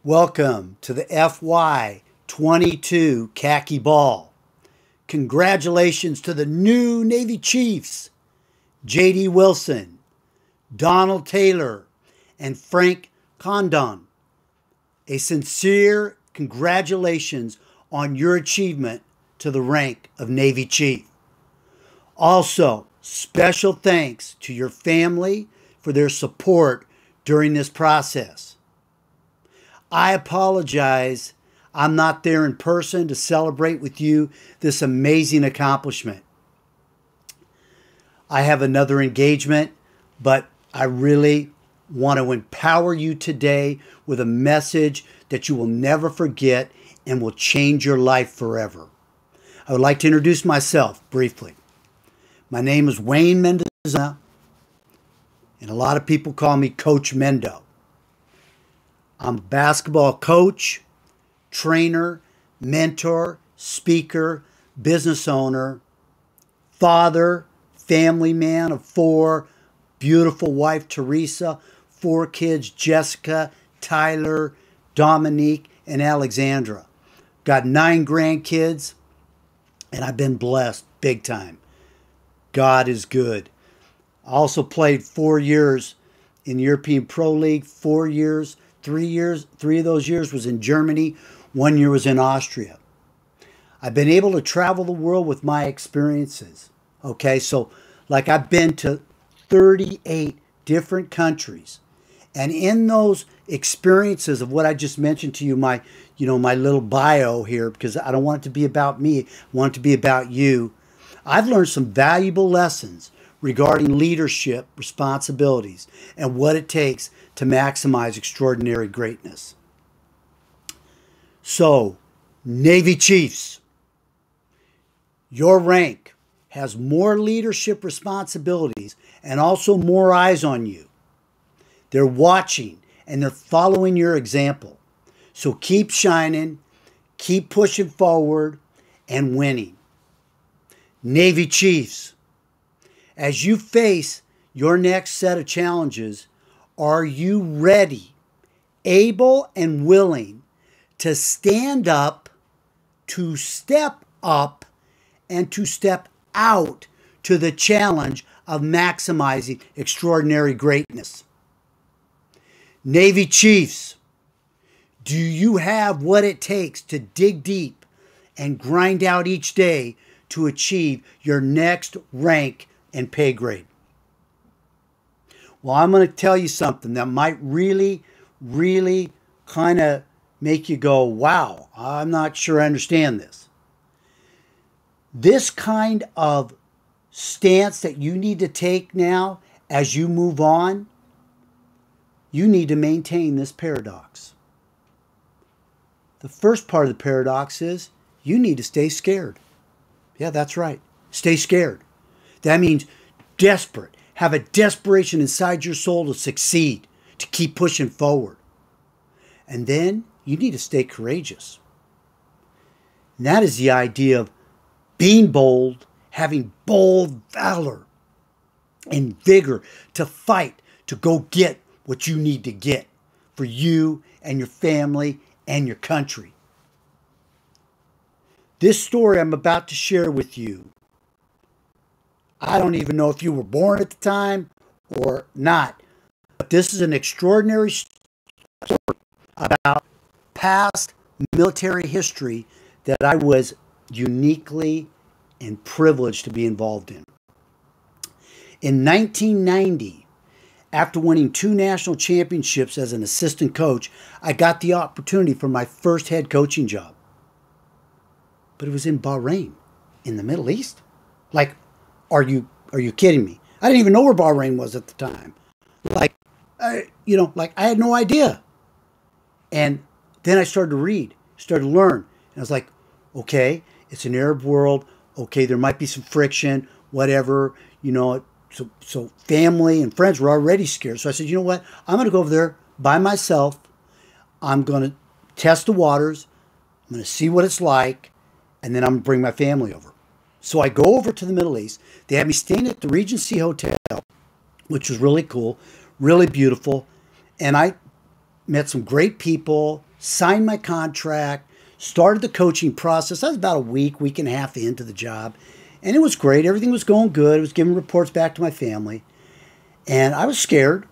Welcome to the FY22 Khaki Ball. Congratulations to the new Navy Chiefs, J.D. Wilson, Donald Taylor, and Frank Condon. A sincere congratulations on your achievement to the rank of Navy Chief. Also, special thanks to your family for their support during this process. I apologize I'm not there in person to celebrate with you this amazing accomplishment. I have another engagement, but I really want to empower you today with a message that you will never forget and will change your life forever. I would like to introduce myself briefly. My name is Wayne Mendoza, and a lot of people call me Coach Mendo. I'm a basketball coach, trainer, mentor, speaker, business owner, father, family man of 4, beautiful wife Teresa, 4 kids, Jessica, Tyler, Dominique, and Alexandra. Got 9 grandkids, and I've been blessed big time. God is good. I also played 4 years in the European Pro League, 4 years, 3 of those years was in Germany, 1 year was in Austria. I've been able to travel the world with my experiences. Okay, so like I've been to 38 different countries. And in those experiences of what I just mentioned to you, my little bio here, because I don't want it to be about me, I want it to be about you. I've learned some valuable lessons regarding leadership responsibilities and what it takes to maximize extraordinary greatness. So, Navy Chiefs, your rank has more leadership responsibilities and also more eyes on you. They're watching and they're following your example. So keep shining, keep pushing forward, and winning. Navy Chiefs, as you face your next set of challenges, are you ready, able, and willing to stand up, to step up, and to step out to the challenge of maximizing extraordinary greatness? Navy Chiefs, do you have what it takes to dig deep and grind out each day to achieve your next rank and pay grade? Well, I'm going to tell you something that might really kind of make you go, wow, I'm not sure I understand this. This kind of stance that you need to take now as you move on, you need to maintain this paradox. The first part of the paradox is you need to stay scared. Yeah, that's right. Stay scared. That means desperate. Have a desperation inside your soul to succeed, to keep pushing forward. And then you need to stay courageous. And that is the idea of being bold, having bold valor and vigor to fight, to go get what you need to get for you and your family and your country. This story I'm about to share with you, I don't even know if you were born at the time or not, but this is an extraordinary story about past military history that I was uniquely and privileged to be involved in. In 1990, after winning 2 national championships as an assistant coach, I got the opportunity for my first head coaching job. But it was in Bahrain, in the Middle East. Like, are you kidding me? I didn't even know where Bahrain was at the time. I had no idea. And then I started to read, started to learn. And I was like, okay, it's an Arab world. Okay, there might be some friction, whatever. So family and friends were already scared. So I said, you know what? I'm going to go over there by myself. I'm going to test the waters. I'm going to see what it's like. And then I'm going to bring my family over. So I go over to the Middle East. They had me staying at the Regency Hotel, which was really cool, really beautiful. And I met some great people, signed my contract, started the coaching process. I was about a week and a half into the job. And it was great. Everything was going good. I was giving reports back to my family. And I was scared,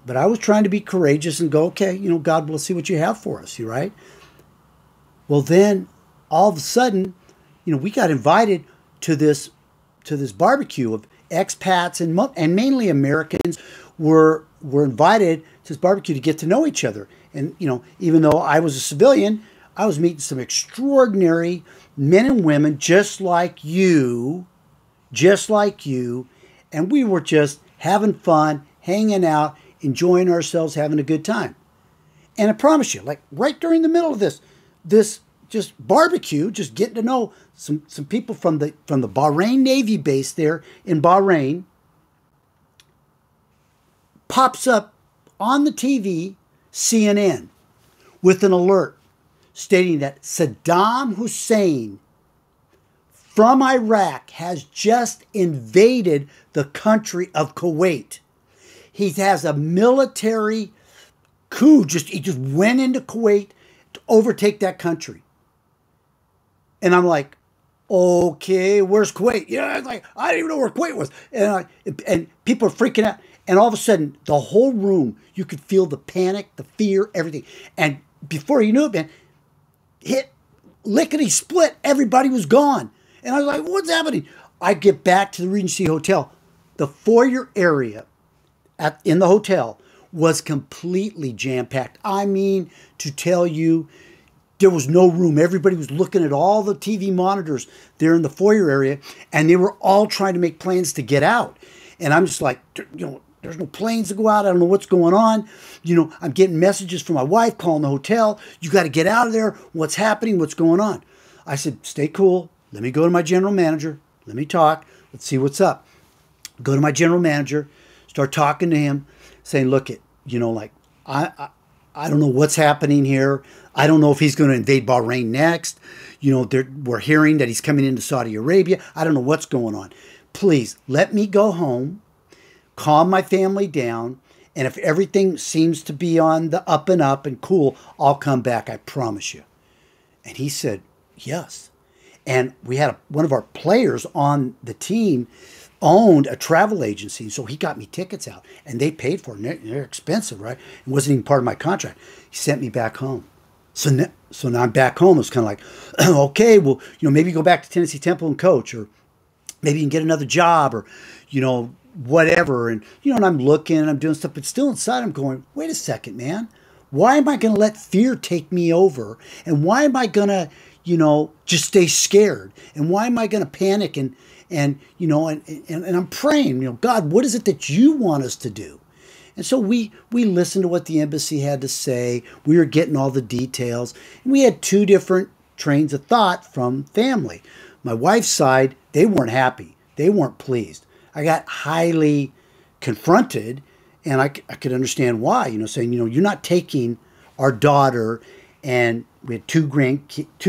but I was trying to be courageous and go, okay, God, we'll see what you have for us, right? Well, then all of a sudden, we got invited to this barbecue of expats and mainly Americans were invited to this barbecue to get to know each other. And, even though I was a civilian, I was meeting some extraordinary men and women just like you, and we were just having fun, hanging out, enjoying ourselves, having a good time. And I promise you, like right during the middle of this just barbecue, just getting to know some people from the Bahrain Navy base there in Bahrain, pops up on the TV, CNN, with an alert stating that Saddam Hussein from Iraq has just invaded the country of Kuwait. He has a military coup. He just went into Kuwait to overtake that country. And I'm like, okay, where's Kuwait? It's like, I didn't even know where Kuwait was. And people are freaking out. And all of a sudden, the whole room, you could feel the panic, the fear, everything. And before you knew it, man, hit lickety split, everybody was gone. And I was like, what's happening? I get back to the Regency Hotel. The foyer area in the hotel was completely jam-packed. I mean, to tell you, there was no room. Everybody was looking at all the TV monitors there in the foyer area, and they were all trying to make plans to get out. And I'm just like, there's no planes to go out. I don't know what's going on. I'm getting messages from my wife calling the hotel. You got to get out of there. What's happening? What's going on? I said, stay cool. Let me go to my general manager. Let me talk. Let's see what's up. Go to my general manager, start talking to him, saying, look, I don't know what's happening here. I don't know if he's going to invade Bahrain next. We're hearing that he's coming into Saudi Arabia. I don't know what's going on. Please, let me go home, calm my family down, and if everything seems to be on the up and up and cool, I'll come back, I promise you. And he said, yes. And we had one of our players on the team owned a travel agency, so he got me tickets out, and they paid for it. They're expensive, right? It wasn't even part of my contract. He sent me back home. So now I'm back home. It's kind of like, okay, well, maybe go back to Tennessee Temple and coach, or maybe you can get another job, or, whatever. And, and I'm looking and I'm doing stuff, but still inside I'm going, wait a second, man. Why am I going to let fear take me over? And why am I going to, just stay scared? And why am I going to panic? And I'm praying, God, what is it that you want us to do? And so we listened to what the embassy had to say. We were getting all the details. And we had two different trains of thought from family. My wife's side, they weren't happy. They weren't pleased. I got highly confronted, and I could understand why, saying, you're not taking our daughter, and we had two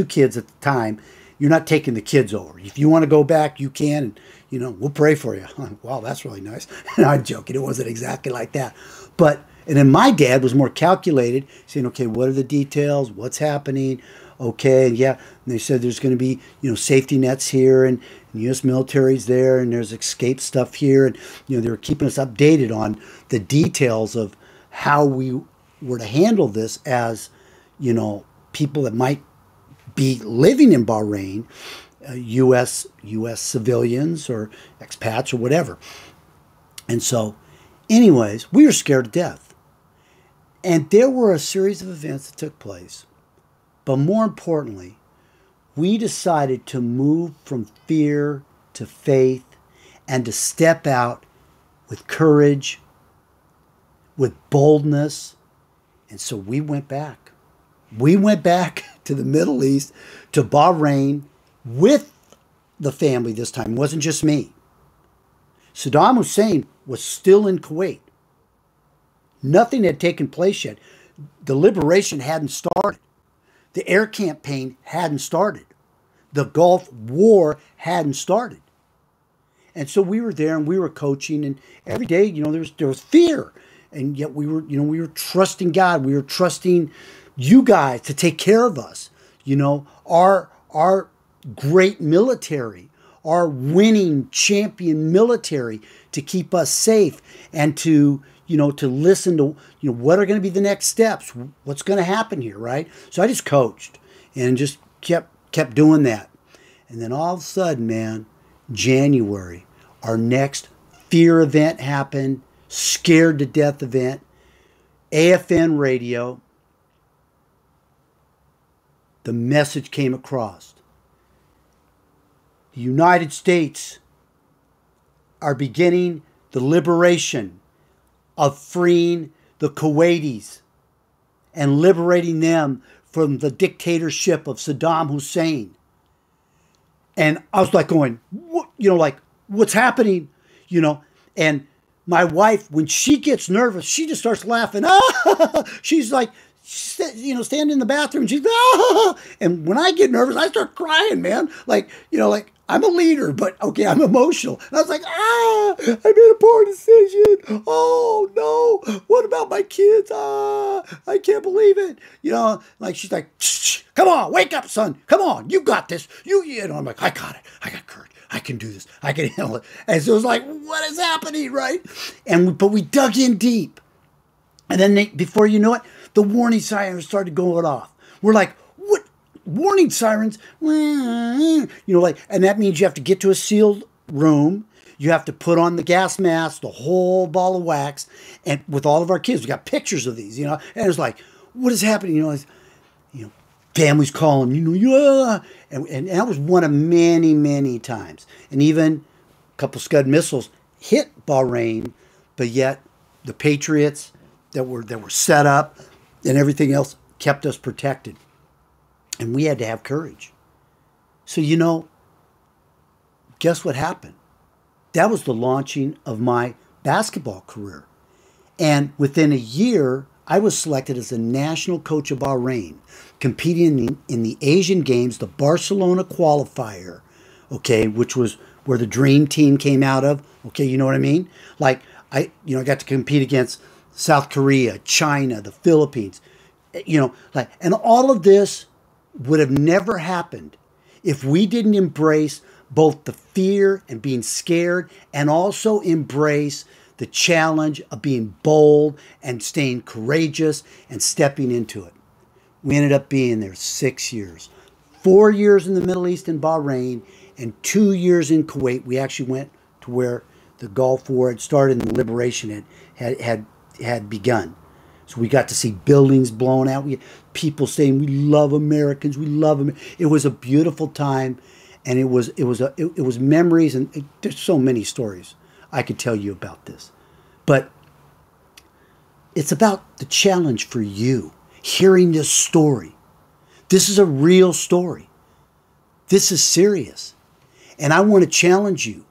kids at the time. You're not taking the kids over. If you want to go back, you can, and, we'll pray for you. I'm like, wow, that's really nice. And I'm joking. It wasn't exactly like that. And then my dad was more calculated, saying, okay, what are the details? What's happening? Okay, and yeah, and they said there's going to be, safety nets here, and the U.S. military's there, and there's escape stuff here, and, they were keeping us updated on the details of how we were to handle this as, people that might be living in Bahrain, U.S. civilians or expats or whatever. And so, anyways, we were scared to death. And there were a series of events that took place. But more importantly, we decided to move from fear to faith and to step out with courage, with boldness. And so we went back. We went back to the Middle East, to Bahrain, with the family this time. It wasn't just me. Saddam Hussein was still in Kuwait. Nothing had taken place yet. The liberation hadn't started. The air campaign hadn't started. The Gulf War hadn't started. And so we were there and we were coaching, and every day, there was fear. And yet we were trusting God. We were trusting you guys to take care of us, our great military, our winning champion military to keep us safe and to listen to, what are going to be the next steps? What's going to happen here, right? So I just coached and just kept doing that. And then all of a sudden, man, January, our next fear event happened, scared to death event, AFN radio. The message came across. The United States are beginning the liberation of freeing the Kuwaitis and liberating them from the dictatorship of Saddam Hussein. And I was like going, what, what's happening? And my wife, when she gets nervous, she just starts laughing. Ah! She's like, standing in the bathroom. She's ah! And when I get nervous, I start crying, man. Like I'm a leader, but okay, I'm emotional. And I was like, I made a poor decision. Oh no, what about my kids? I can't believe it. She's like, shh, come on, wake up, son. Come on, you got this. I'm like, I got it. I got courage. I can do this. I can handle it. And so it was like, what is happening, right? But we dug in deep. And then before you know it, the warning sirens started going off. We're like, what? Warning sirens? And that means you have to get to a sealed room. You have to put on the gas mask, the whole ball of wax. And with all of our kids, we got pictures of these, and it's like, what is happening? Families calling, yeah. And that was one of many, many times. And even a couple Scud missiles hit Bahrain, but yet the Patriots that were set up and everything else kept us protected. And we had to have courage. So, guess what happened? That was the launching of my basketball career. And within a year, I was selected as the national coach of Bahrain, competing in the Asian Games, the Barcelona qualifier, okay, which was where the dream team came out of. Okay, you know what I mean? Like, I got to compete against South Korea, China, the Philippines, and all of this would have never happened if we didn't embrace both the fear and being scared and also embrace the challenge of being bold and staying courageous and stepping into it. We ended up being there 6 years, 4 years in the Middle East in Bahrain and 2 years in Kuwait. We actually went to where the Gulf War had started and the liberation had begun. So we got to see buildings blown out. We had people saying, "We love Americans. We love them." It was a beautiful time, and it was memories, and there's so many stories I could tell you about this. But it's about the challenge for you, hearing this story. This is a real story. This is serious. And I want to challenge you.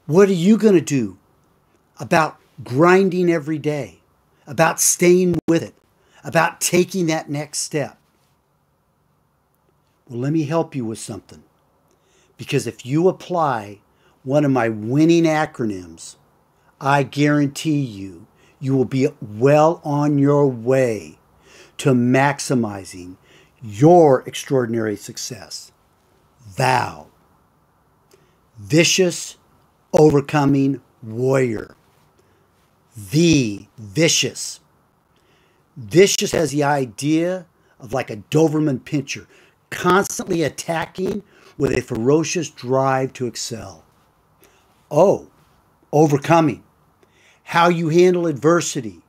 What are you going to do about grinding every day? About staying with it, about taking that next step? Well, let me help you with something. Because if you apply one of my winning acronyms, I guarantee you will be well on your way to maximizing your extraordinary success. VOW. Vicious, overcoming warrior. The vicious. Vicious has the idea of like a Doberman pinscher, constantly attacking with a ferocious drive to excel. O, overcoming. How you handle adversity,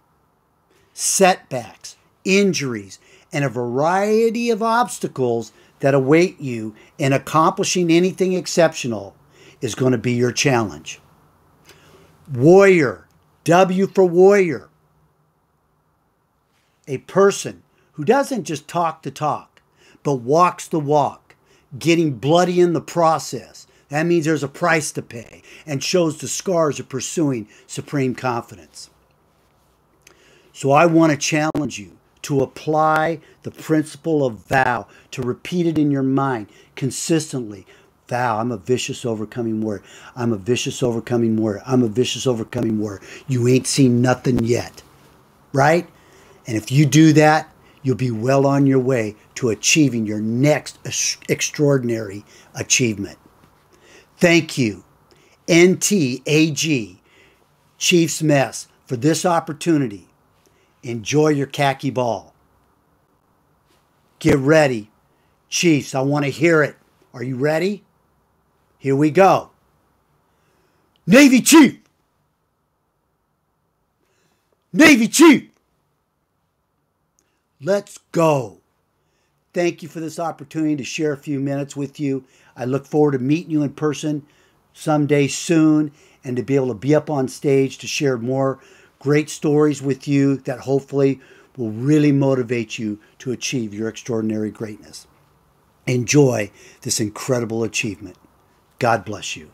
setbacks, injuries, and a variety of obstacles that await you in accomplishing anything exceptional is going to be your challenge. Warrior. W for warrior. A person who doesn't just talk the talk, but walks the walk, getting bloody in the process. That means there's a price to pay and shows the scars of pursuing supreme confidence. So I want to challenge you to apply the principle of vow, to repeat it in your mind consistently. Vow, I'm a vicious overcoming warrior. I'm a vicious overcoming warrior. I'm a vicious overcoming warrior. You ain't seen nothing yet, right? And if you do that, you'll be well on your way to achieving your next extraordinary achievement. Thank you, NTAG Chiefs Mess, for this opportunity. Enjoy your khaki ball. Get ready. Chiefs, I want to hear it. Are you ready? Here we go. Navy Chief! Navy Chief! Let's go. Thank you for this opportunity to share a few minutes with you. I look forward to meeting you in person someday soon and to be able to be up on stage to share more great stories with you that hopefully will really motivate you to achieve your extraordinary greatness. Enjoy this incredible achievement. God bless you.